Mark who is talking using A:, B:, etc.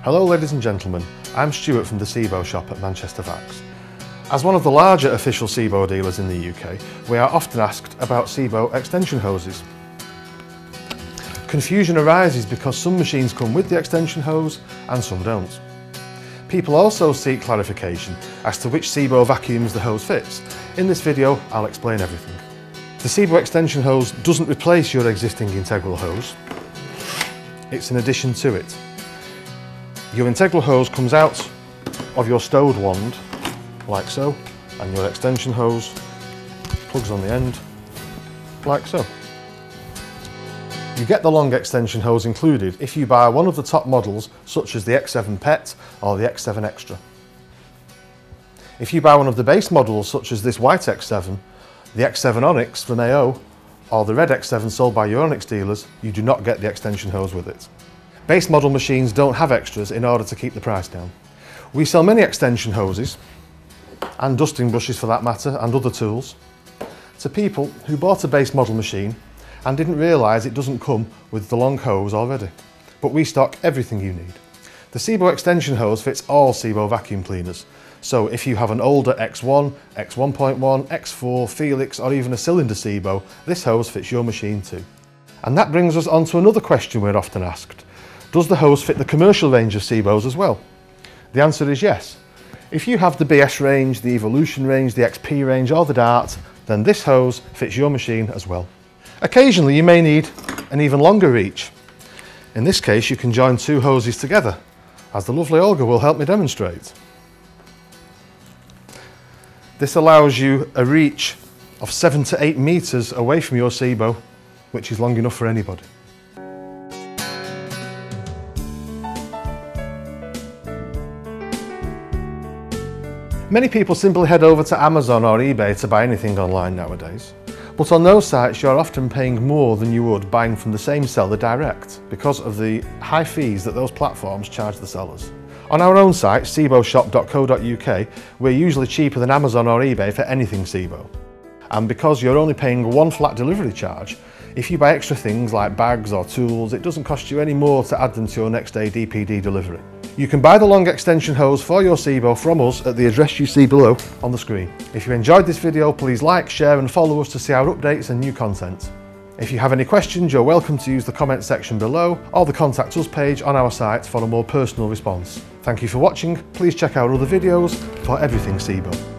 A: Hello ladies and gentlemen, I'm Stuart from the Sebo Shop at Manchester Vacs. As one of the larger official Sebo dealers in the UK, we are often asked about Sebo extension hoses. Confusion arises because some machines come with the extension hose and some don't. People also seek clarification as to which Sebo vacuums the hose fits. In this video, I'll explain everything. The Sebo extension hose doesn't replace your existing integral hose, it's an addition to it. Your integral hose comes out of your stowed wand, like so, and your extension hose plugs on the end, like so. You get the long extension hose included if you buy one of the top models such as the X7 PET or the X7 Extra. If you buy one of the base models such as this white X7, the X7 Onyx from AO, or the red X7 sold by your Onyx dealers, you do not get the extension hose with it. Base model machines don't have extras in order to keep the price down. We sell many extension hoses, and dusting brushes for that matter, and other tools, to people who bought a base model machine and didn't realise it doesn't come with the long hose already. But we stock everything you need. The Sebo extension hose fits all Sebo vacuum cleaners. So if you have an older X1, X1.1, X4, Felix or even a cylinder Sebo, this hose fits your machine too. And that brings us on to another question we're often asked. Does the hose fit the commercial range of Sebos as well? The answer is yes. If you have the BS range, the Evolution range, the XP range or the Dart, then this hose fits your machine as well. Occasionally you may need an even longer reach. In this case you can join two hoses together, as the lovely Olga will help me demonstrate. This allows you a reach of 7 to 8 metres away from your Sebo, which is long enough for anybody. Many people simply head over to Amazon or eBay to buy anything online nowadays. But on those sites you're often paying more than you would buying from the same seller direct because of the high fees that those platforms charge the sellers. On our own site, seboshop.co.uk, we're usually cheaper than Amazon or eBay for anything Sebo. And because you're only paying one flat delivery charge, if you buy extra things like bags or tools, it doesn't cost you any more to add them to your next day DPD delivery. You can buy the long extension hose for your Sebo from us at the address you see below on the screen. If you enjoyed this video, please like, share and follow us to see our updates and new content. If you have any questions, you're welcome to use the comment section below or the Contact Us page on our site for a more personal response. Thank you for watching. Please check out other videos for everything Sebo.